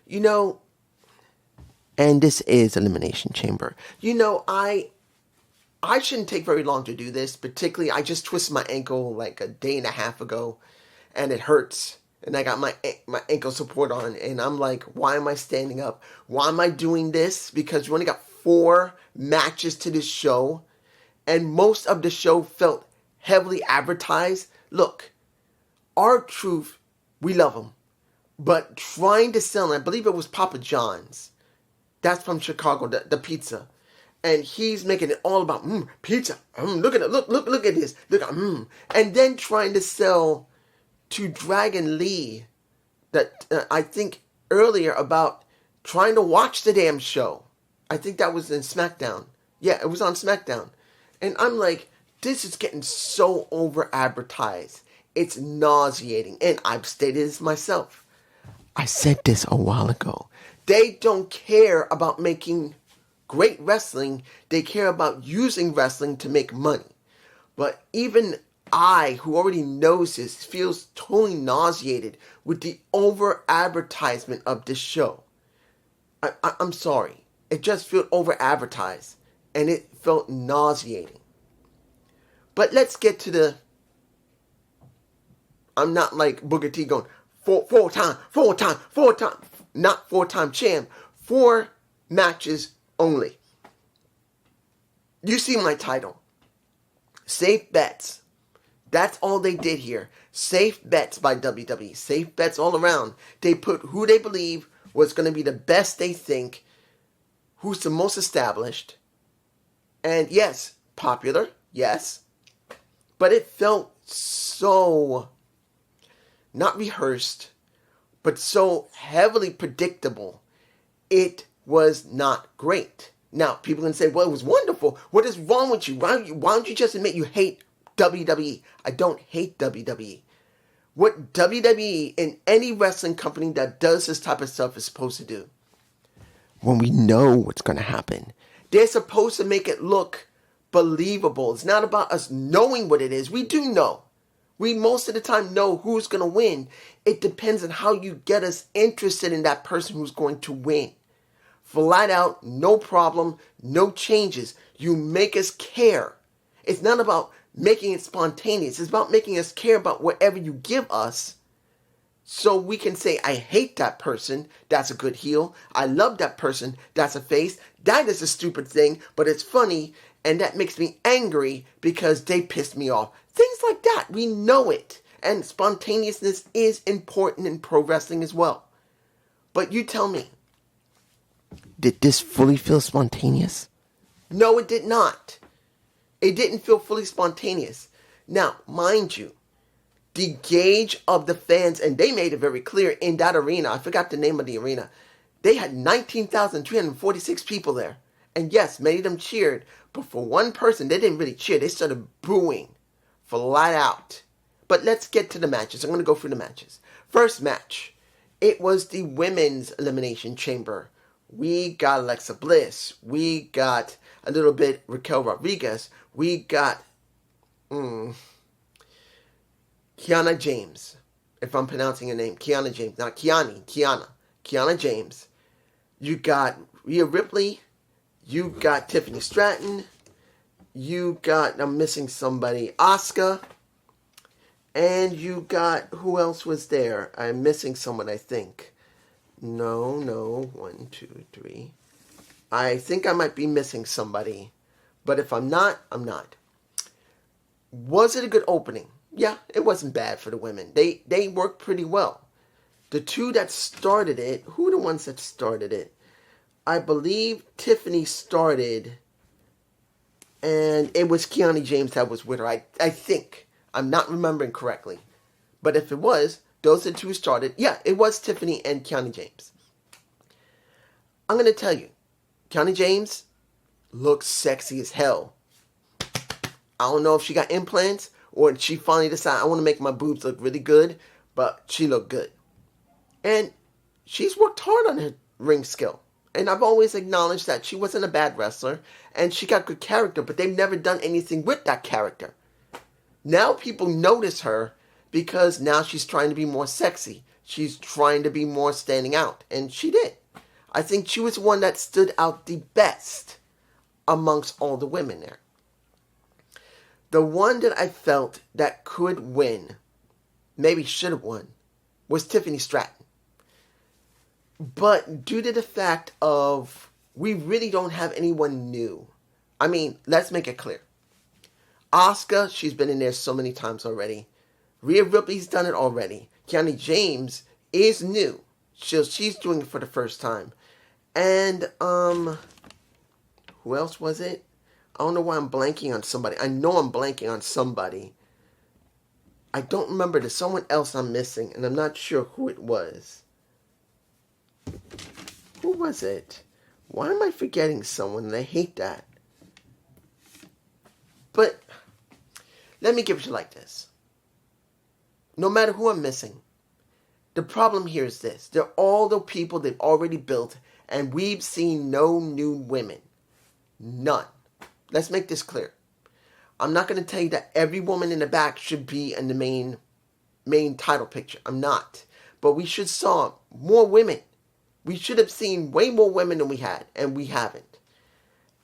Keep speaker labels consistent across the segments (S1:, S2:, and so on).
S1: You know, and this is Elimination Chamber. You know, I shouldn't take very long to do this. Particularly, I just twisted my ankle like a day and a half ago, and it hurts. And I got my ankle support on, and I'm like, why am I standing up? Why am I doing this? Because we only got 4 matches to this show, and most of the show felt heavily advertised. Look, R-Truth, we love him, but trying to sell, and I believe it was Papa John's. That's from Chicago, the pizza. And he's making it all about pizza. Look at it. Look at this. Look at and then trying to sell to Dragon Lee that I think earlier about trying to watch the damn show. I think that was in SmackDown. Yeah, it was on SmackDown. And I'm like, this is getting so over advertised. It's nauseating. And I've stated this myself. I said this a while ago. They don't care about making great wrestling. They care about using wrestling to make money. But even I, who already knows this, feels totally nauseated with the over advertisement of this show. I'm sorry. It just felt over advertised. And it felt nauseating. But let's get to the... I'm not like Booker T going, four time, not 4-time champ. 4 matches only. You see my title. Safe bets. That's all they did here. Safe bets by WWE. Safe bets all around. They put who they believe was going to be the best they think, who's the most established, and yes, popular, yes, but it felt so not rehearsed, but so heavily predictable. It was not great. Now, people can say, well, it was wonderful. What is wrong with you? Why don't you just admit you hate WWE? I don't hate WWE. What WWE and any wrestling company that does this type of stuff is supposed to do, when we know what's going to happen, they're supposed to make it look believable. It's not about us knowing what it is. We do know. We most of the time know who's going to win. It depends on how you get us interested in that person who's going to win. Flat out, no problem, no changes. You make us care. It's not about making it spontaneous. It's about making us care about whatever you give us, so we can say, I hate that person. That's a good heel. I love that person. That's a face. That is a stupid thing, but it's funny, and that makes me angry because they pissed me off. Things like that. We know it. And spontaneousness is important in pro wrestling as well. But you tell me, did this fully feel spontaneous? No, it did not. It didn't feel fully spontaneous. Now, mind you, the gauge of the fans, and they made it very clear in that arena, I forgot the name of the arena, they had 19,346 people there. And yes, many of them cheered, but for one person, they didn't really cheer. They started booing flat out. But let's get to the matches. I'm going to go through the matches. First match, it was the Women's Elimination Chamber. We got Alexa Bliss. We got a little bit Raquel Rodriguez. We got Kiana James, if I'm pronouncing her name. Kiana James, not Kiana James. You got Rhea Ripley. You got Tiffany Stratton. You got, I'm missing somebody, Asuka. And you got, who else was there? I'm missing someone, I think. No. 1, 2, 3. I think I might be missing somebody. But if I'm not, I'm not. Was it a good opening? Yeah, it wasn't bad for the women. They worked pretty well. The two that started it, who are the ones that started it? I believe Tiffany started, and it was Kiana James that was with her. I think. I'm not remembering correctly. But if it was, those are the two who started. Yeah, it was Tiffany and Kiana James. I'm going to tell you, Kiana James looks sexy as hell. I don't know if she got implants or she finally decided, I want to make my boobs look really good, but she looked good. And she's worked hard on her ring skill. And I've always acknowledged that she wasn't a bad wrestler and she got good character, but they've never done anything with that character. Now people notice her because now she's trying to be more sexy. She's trying to be more standing out. And she did. I think she was the one that stood out the best amongst all the women there. The one that I felt that could win, maybe should have won, was Tiffany Stratton. But due to the fact of we really don't have anyone new. I mean, let's make it clear. Asuka, she's been in there so many times already. Rhea Ripley's done it already. Kiana James is new. She's doing it for the first time. And, who else was it? I don't know why I'm blanking on somebody. I know I'm blanking on somebody. I don't remember. There's someone else I'm missing, and I'm not sure who it was. Who was it? Why am I forgetting someone? And I hate that. But let me give it to you like this. No matter who I'm missing, the problem here is this. They're all the people they've already built, and we've seen no new women. None. Let's make this clear. I'm not going to tell you that every woman in the back should be in the main title picture. I'm not. But we should saw more women. We should have seen way more women than we had, and we haven't.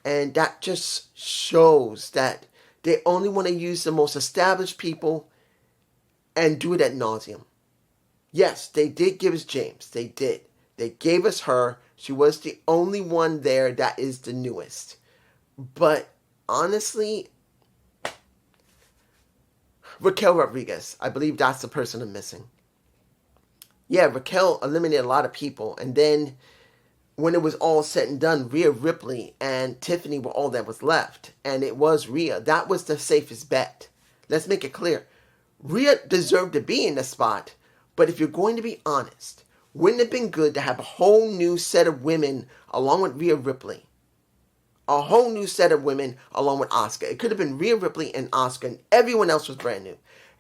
S1: And that just shows that they only want to use the most established people and do it ad nauseum. Yes, they did give us James. They did. They gave us her. She was the only one there that is the newest. But honestly, Raquel Rodriguez, I believe that's the person I'm missing. Yeah, Raquel eliminated a lot of people. And then when it was all said and done, Rhea Ripley and Tiffany were all that was left. And it was Rhea. That was the safest bet. Let's make it clear. Rhea deserved to be in the spot. But if you're going to be honest, wouldn't it have been good to have a whole new set of women along with Rhea Ripley? A whole new set of women along with Asuka. It could have been Rhea Ripley and Asuka, and everyone else was brand new.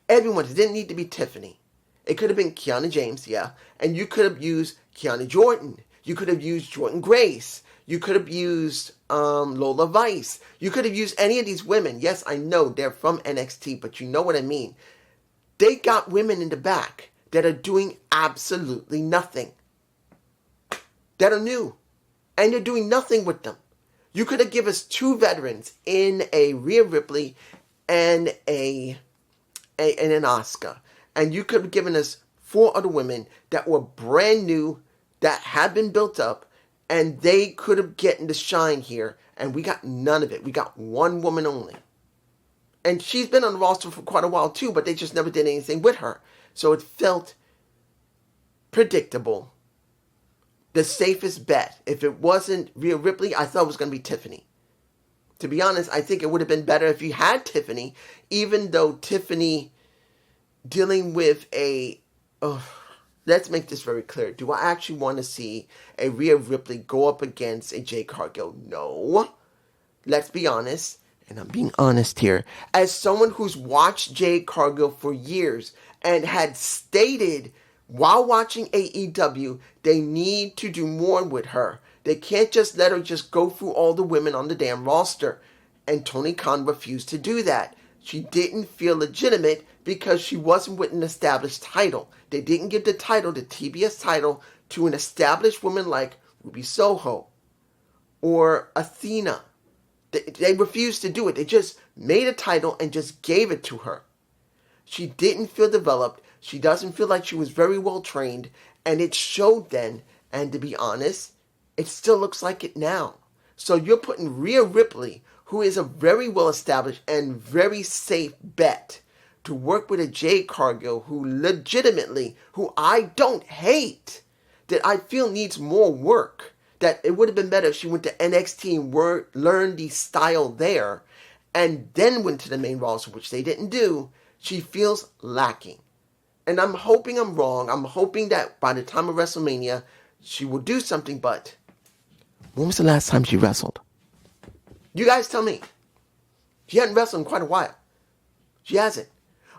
S1: Everyone. It didn't need to be Tiffany. It could have been Kiana James, yeah. And you could have used Kiana Jordan. You could have used Jordan Grace. You could have used Lola Vice. You could have used any of these women. Yes, I know they're from NXT, but you know what I mean. They got women in the back that are doing absolutely nothing. That are new. And you're doing nothing with them. You could have given us two veterans in a Rhea Ripley and an Asuka. And you could have given us four other women that were brand new, that had been built up, and they could have gotten the shine here. And we got none of it. We got one woman only. And she's been on the roster for quite a while too, but they just never did anything with her. So it felt predictable. The safest bet. If it wasn't Rhea Ripley, I thought it was going to be Tiffany. To be honest, I think it would have been better if you had Tiffany, even though Tiffany dealing with a... let's make this very clear. Do I actually want to see a Rhea Ripley go up against a Jade Cargill? No. Let's be honest. And I'm being honest here. As someone who's watched Jade Cargill for years and had stated while watching AEW, they need to do more with her. They can't just let her just go through all the women on the damn roster. And Tony Khan refused to do that. She didn't feel legitimate because she wasn't with an established title. They didn't give the title, the TBS title, to an established woman like Ruby Soho or Athena. They refused to do it. They just made a title and just gave it to her. She didn't feel developed. She doesn't feel like she was very well trained. And it showed then. And to be honest, it still looks like it now. So you're putting Rhea Ripley, who is a very well established and very safe bet, to work with a Jade Cargill who legitimately, who I don't hate, that I feel needs more work. That it would have been better if she went to NXT and learned the style there and then went to the main roster, which they didn't do. She feels lacking. And I'm hoping I'm wrong. I'm hoping that by the time of WrestleMania, she will do something, but when was the last time she wrestled? You guys tell me. She hadn't wrestled in quite a while. She hasn't.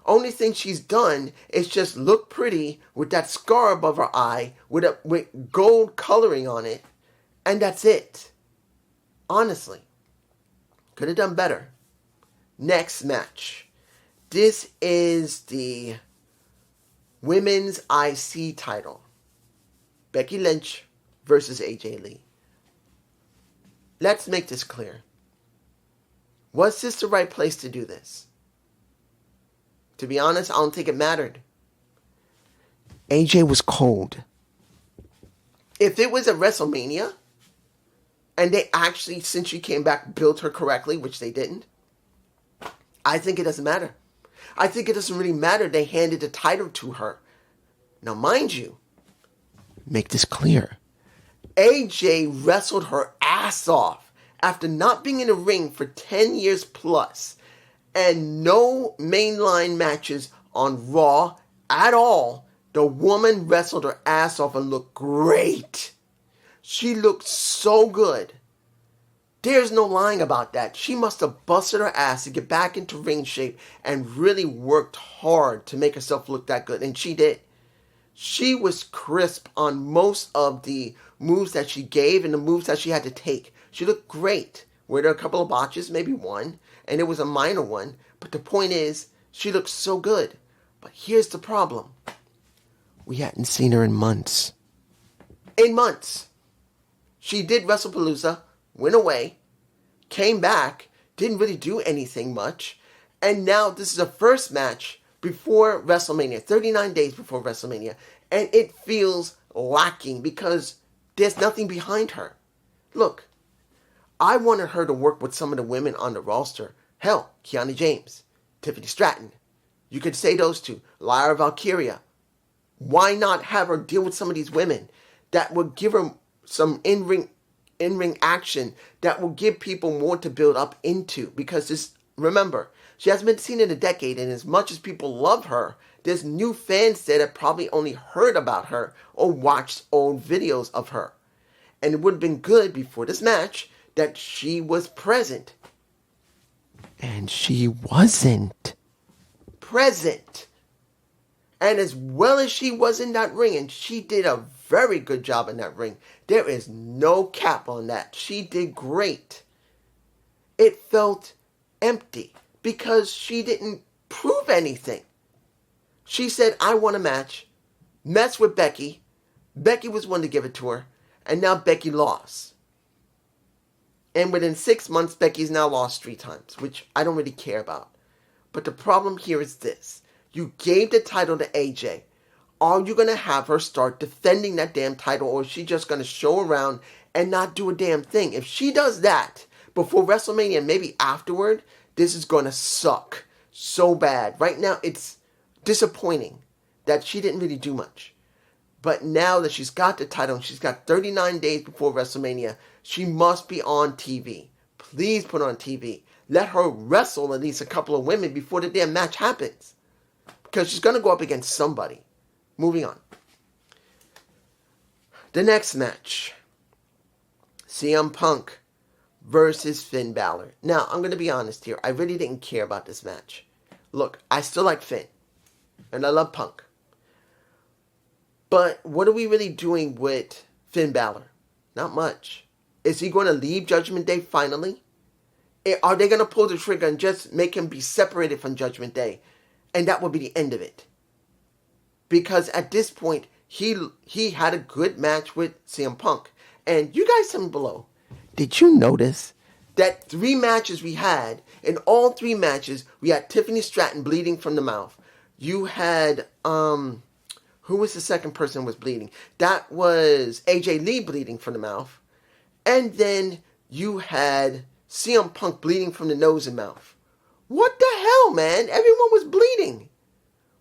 S1: Only thing she's done is just look pretty with that scar above her eye with gold coloring on it. And that's it. Honestly. Could have done better. Next match. This is the Women's IC title. Becky Lynch versus AJ Lee. Let's make this clear. Was this the right place to do this? To be honest, I don't think it mattered. AJ was cold. If it was a WrestleMania, and they actually, since she came back, built her correctly, which they didn't, I think it doesn't matter. I think it doesn't really matter they handed the title to her. Now, mind you, make this clear. AJ wrestled her ass off after not being in the ring for 10 years plus and no mainline matches on Raw at all. The woman wrestled her ass off and looked great. She looked so good. There's no lying about that. She must have busted her ass to get back into ring shape and really worked hard to make herself look that good. And she did. She was crisp on most of the moves that she gave and the moves that she had to take. She looked great. Were there a couple of botches? Maybe one. And it was a minor one. But the point is, she looked so good. But here's the problem. We hadn't seen her in months. In months. She did WrestlePalooza, went away, came back, didn't really do anything much. And now this is the first match before WrestleMania, 39 days before WrestleMania. And it feels lacking because there's nothing behind her. Look, I wanted her to work with some of the women on the roster. Hell, Kiana James, Tiffany Stratton. You could say those two. Lyra Valkyria. Why not have her deal with some of these women that would give her some in-ring action that will give people more to build up into? Because this, remember, she hasn't been seen in a decade, and as much as people love her, there's new fans there that probably only heard about her or watched old videos of her. And it would have been good before this match that she was present. And she wasn't present. And as well as she was in that ring, and she did a very good job in that ring, there is no cap on that. She did great. It felt empty because she didn't prove anything. She said, I want a match, mess with Becky. Becky was one to give it to her, and now Becky lost. And within 6 months, Becky's now lost 3 times, which I don't really care about. But the problem here is this. You gave the title to AJ. Are you going to have her start defending that damn title, or is she just going to show around and not do a damn thing? If she does that before WrestleMania and maybe afterward, this is going to suck so bad. Right now, it's disappointing that she didn't really do much. But now that she's got the title and she's got 39 days before WrestleMania, she must be on TV. Please put her on TV. Let her wrestle at least a couple of women before the damn match happens. Because she's going to go up against somebody. Moving on. The next match. CM Punk versus Finn Balor. Now, I'm going to be honest here. I really didn't care about this match. Look, I still like Finn. And I love Punk. But what are we really doing with Finn Balor? Not much. Is he going to leave Judgment Day finally? Are they going to pull the trigger and just make him be separated from Judgment Day? And that will be the end of it. Because at this point, he had a good match with CM Punk. And you guys tell me below, did you notice that 3 matches we had, in all 3 matches, we had Tiffany Stratton bleeding from the mouth. You had, who was the second person who was bleeding? That was AJ Lee bleeding from the mouth. And then you had CM Punk bleeding from the nose and mouth. What the hell, man? Everyone was bleeding.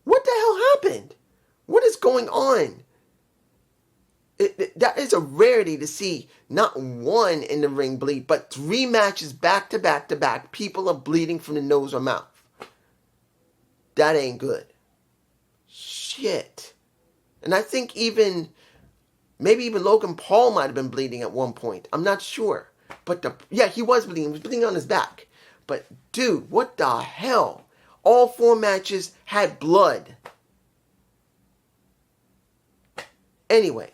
S1: What the hell happened? What is going on? That is a rarity to see not one in the ring bleed, but 3 matches back to back to back. People are bleeding from the nose or mouth. That ain't good. Shit. And I think maybe even Logan Paul might have been bleeding at one point. I'm not sure. But he was bleeding. He was bleeding on his back. But dude, what the hell? All 4 matches had blood. Anyway,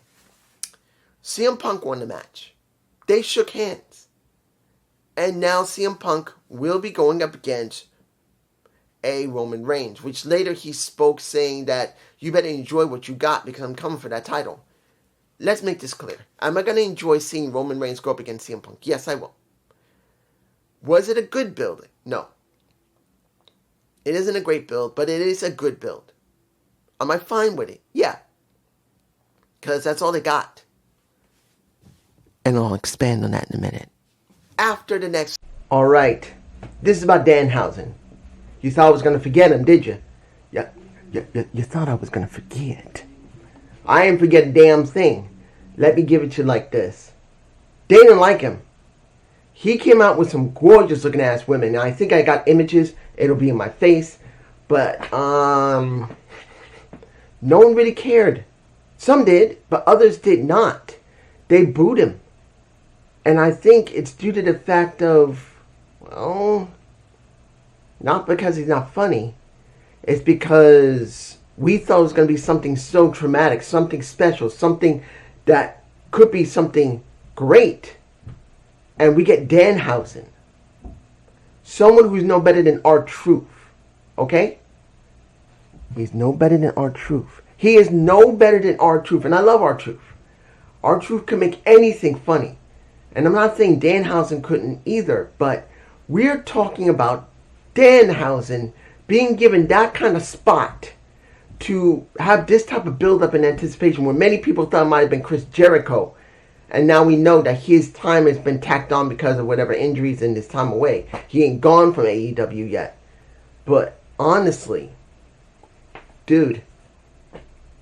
S1: CM Punk won the match. They shook hands. And now CM Punk will be going up against a Roman Reigns, which later he spoke saying that you better enjoy what you got because I'm coming for that title. Let's make this clear. Am I going to enjoy seeing Roman Reigns go up against CM Punk? Yes, I will. Was it a good build? No. It isn't a great build, but it is a good build. Am I fine with it? Yeah. Because that's all they got. And I'll expand on that in a minute. After the next... Alright. This is about Danhausen. You thought I was going to forget him, did you? Yeah. You thought I was going to forget. I ain't forget a damn thing. Let me give it to you like this. They didn't like him. He came out with some gorgeous looking ass women. Now I think I got images. It'll be in my face. But, no one really cared. Some did, but others did not. They booed him. And I think it's due to the fact of, well, not because he's not funny. It's because we thought it was going to be something so traumatic, something special, something that could be something great. And we get Danhausen. Someone who's no better than R-Truth. Okay? He's no better than R-Truth. He is no better than R-Truth. And I love R-Truth. R-Truth can make anything funny. And I'm not saying Danhausen couldn't either. But we're talking about Danhausen being given that kind of spot to have this type of build-up and anticipation where many people thought it might have been Chris Jericho. And now we know that his time has been tacked on because of whatever injuries and his time away. He ain't gone from AEW yet. But honestly, dude,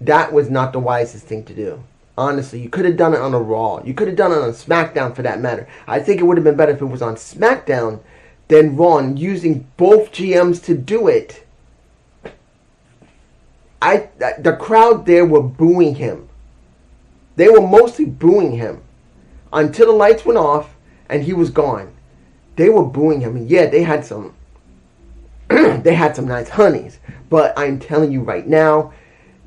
S1: that was not the wisest thing to do. Honestly, you could have done it on a Raw. You could have done it on SmackDown for that matter. I think it would have been better if it was on SmackDown than Raw, and using both GMs to do it. The crowd there were booing him. They were mostly booing him until the lights went off and he was gone. They were booing him, and yeah, they had some they had some nice honeys. But I'm telling you right now,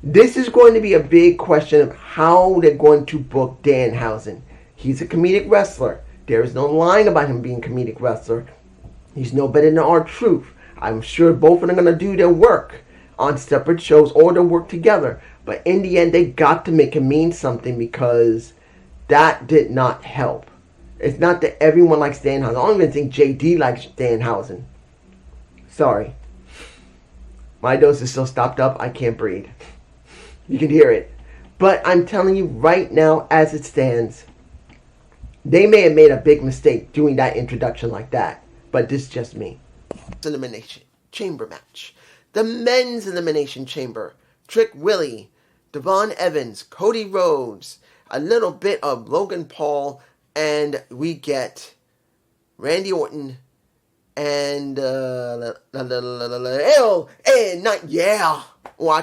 S1: this is going to be a big question of how they're going to book Danhausen. He's a comedic wrestler. There is no lying about him being a comedic wrestler. He's no better than R-Truth. I'm sure both of them are going to do their work on separate shows or they'll work together. But in the end, they got to make him mean something because that did not help. It's not that everyone likes Danhausen. I don't even think JD likes Danhausen. Sorry. My dose is still stopped up. I can't breathe. You can hear it. But I'm telling you right now, as it stands, they may have made a big mistake doing that introduction like that. But this is just me. Elimination Chamber match. The men's Elimination Chamber. Trick Willie, Devon Evans, Cody Rhodes, a little bit of Logan Paul, and we get Randy Orton and I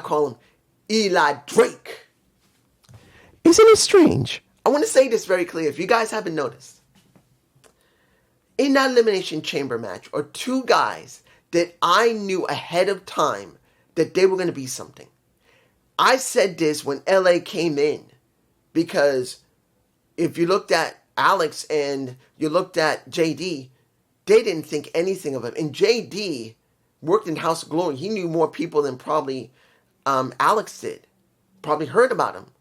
S1: call him Eli Drake. Isn't it strange? I want to say this very clear if you guys haven't noticed. In that Elimination Chamber match are two guys that I knew ahead of time that they were going to be something. I said this when LA came in because if you looked at Alex and you looked at JD, they didn't think anything of him. And JD worked in House of Glory. He knew more people than probably Alex did. Probably heard about him.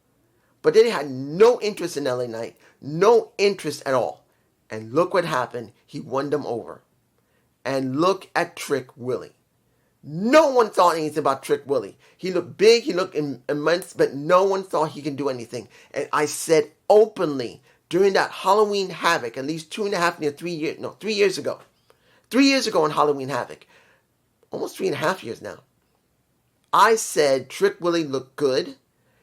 S1: But they had no interest in LA Knight. No interest at all. And look what happened. He won them over. And look at Trick Willie. No one thought anything about Trick Willie. He looked big, he looked immense, but no one thought he could do anything. And I said openly during that Halloween Havoc, at least 3 years ago. 3 years ago on Halloween Havoc. Almost 3.5 years now. I said Trick Willie looked good.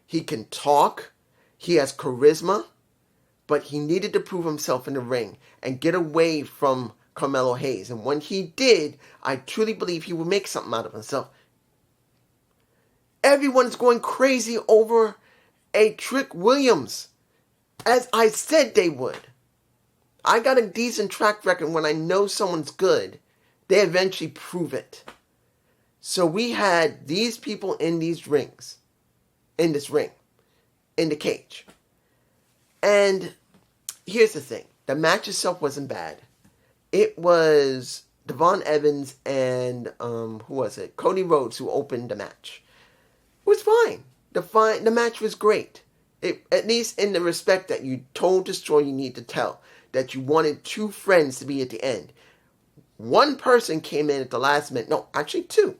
S1: He can talk. He has charisma. But he needed to prove himself in the ring and get away from Carmelo Hayes. And when he did, I truly believe he would make something out of himself. Everyone's going crazy over a Trick Williams, as I said they would. I got a decent track record. When I know someone's good, they eventually prove it. So we had these people in these rings, in this ring, in the cage. And here's the thing. The match itself wasn't bad. It was Devon Evans and who was it? Cody Rhodes, who opened the match. It was fine. The match was great. At least in the respect that you told the story you need to tell. That you wanted two friends to be at the end. One person came in at the last minute. No, actually two.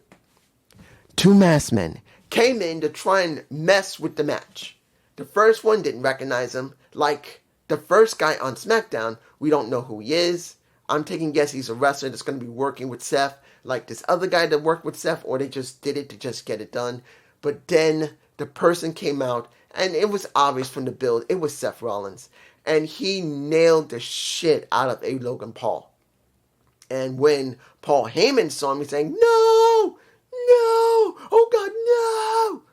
S1: Two masked men came in to try and mess with the match. The first one didn't recognize him. Like the first guy on SmackDown, we don't know who he is. I'm taking a guess he's a wrestler that's going to be working with Seth. Like this other guy that worked with Seth, or they just did it to just get it done. But then the person came out, and it was obvious from the build, it was Seth Rollins. And he nailed the shit out of a Logan Paul. And when Paul Heyman saw him, he's saying, "No! No! Oh God,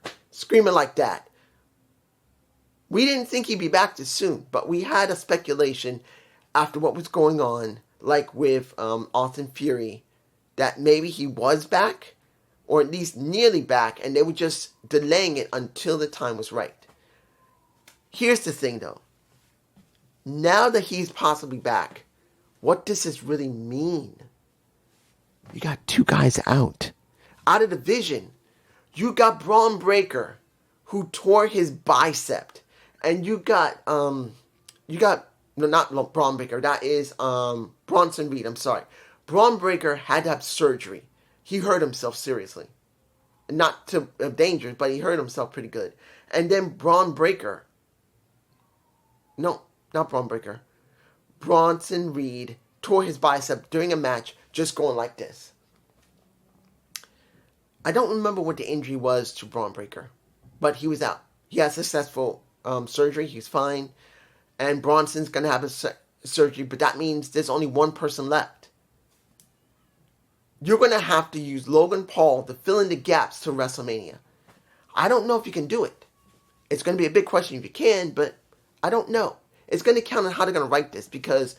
S1: no!" Screaming like that. We didn't think he'd be back this soon, but we had a speculation after what was going on, like with Austin Fury, that maybe he was back, or at least nearly back, and they were just delaying it until the time was right. Here's the thing, though. Now that he's possibly back, what does this really mean? You got two guys out of the division. You got Braun Breaker, who tore his bicep, and you got no, not Braun Breaker. That is Bronson Reed. I'm sorry. Braun Breaker had to have surgery. He hurt himself seriously, not to danger, but he hurt himself pretty good. And then Braun Breaker. No, not Braun Breaker. Bronson Reed tore his bicep during a match, just going like this. I don't remember what the injury was to Braun Breaker, but he was out. He had successful surgery. He's fine. And Bronson's going to have a surgery, but that means there's only one person left. You're going to have to use Logan Paul to fill in the gaps to WrestleMania. I don't know if you can do it. It's going to be a big question if you can, but I don't know. It's going to count on how they're going to write this, because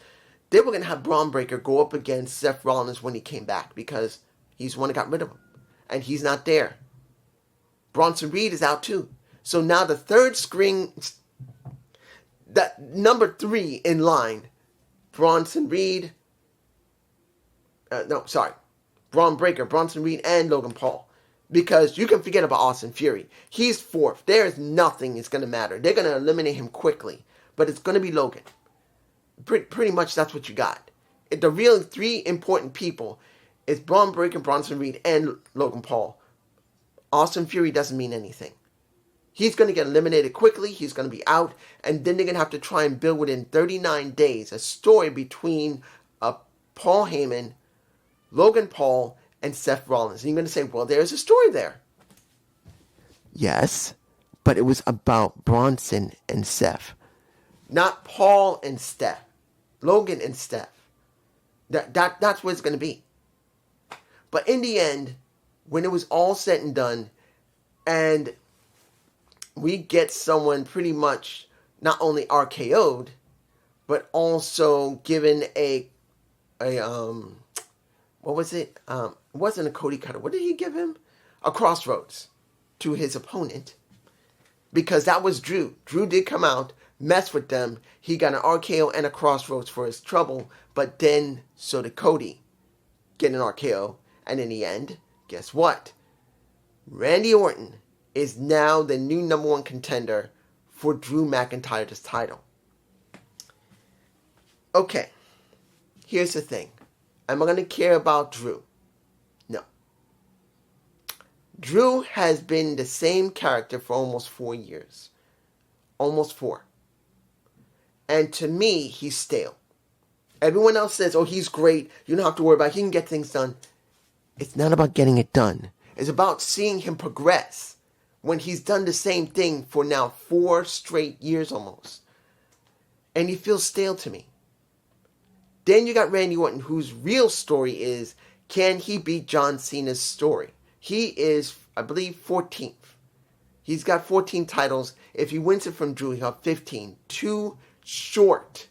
S1: they were going to have Braun Breaker go up against Seth Rollins when he came back, because he's the one that got rid of him. And he's not there. Bronson Reed is out too. So now the third string, that number 3 in line, Bronson Reed, Braun Breaker, Bronson Reed, and Logan Paul. Because you can forget about Austin Fury. He's 4th. There is nothing that's going to matter. They're going to eliminate him quickly. But it's going to be Logan. Pretty much that's what you got. The real 3 important people is Braun Breaker, Bronson Reed, and Logan Paul. Austin Fury doesn't mean anything. He's going to get eliminated quickly. He's going to be out. And then they're going to have to try and build within 39 days a story between Paul Heyman, Logan Paul, and Seth Rollins. And you're going to say, well, there's a story there. Yes, but it was about Bronson and Seth. Not Paul and Steph. Logan and Steph. That's what it's going to be. But in the end, when it was all said and done, and we get someone pretty much not only RKO'd, but also given a what was it? It wasn't a Cody Cutter. What did he give him? A crossroads to his opponent. Because that was Drew. Drew did come out, mess with them. He got an RKO and a crossroads for his trouble, but then so did Cody get an RKO. And in the end, guess what? Randy Orton is now the new number 1 contender for Drew McIntyre's title. Okay, here's the thing. Am I going to care about Drew? No. Drew has been the same character for almost 4 years. Almost 4. And to me, he's stale. Everyone else says, oh, he's great. You don't have to worry about it. He can get things done. It's not about getting it done. It's about seeing him progress when he's done the same thing for now 4 straight years almost. And he feels stale to me. Then you got Randy Orton, whose real story is, can he beat John Cena's story? He is, I believe, 14th. He's got 14 titles. If he wins it from Drew, he'll have 15. 2 short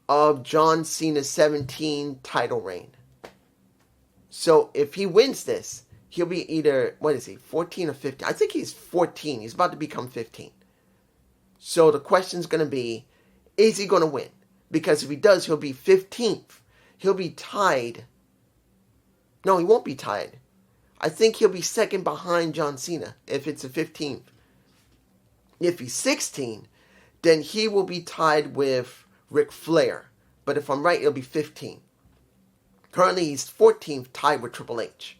S1: of John Cena's 17 title reign. So if he wins this, he'll be either, 14 or 15? I think he's 14. He's about to become 15. So the question's going to be, is he going to win? Because if he does, he'll be 15th. He'll be tied No, he won't be tied. I think he'll be second behind John Cena if it's a 15th. If he's 16, then he will be tied with Ric Flair. But if I'm right, it'll be 15. Currently, he's 14th, tied with Triple H.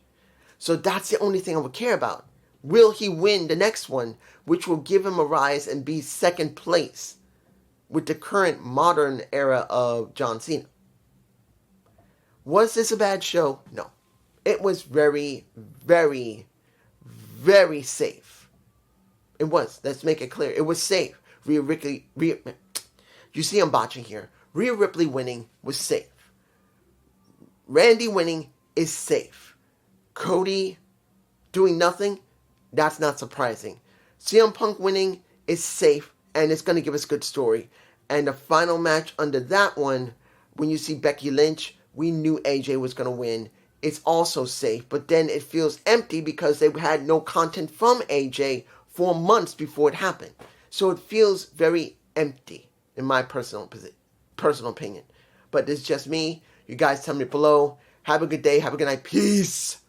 S1: So that's the only thing I would care about. Will he win the next one, which will give him a rise and be second place with the current modern era of John Cena? Was this a bad show? No. It was very, very, very safe. It was. Let's make it clear. It was safe. You see I'm botching here. Rhea Ripley winning was safe. Randy winning is safe. Cody doing nothing, that's not surprising. CM Punk winning is safe, and it's going to give us a good story. And the final match under that one, when you see Becky Lynch, we knew AJ was going to win. It's also safe, but then it feels empty because they had no content from AJ for months before it happened. So it feels very empty, in my personal opinion. But this is just me. You guys tell me below. Have a good day. Have a good night. Peace.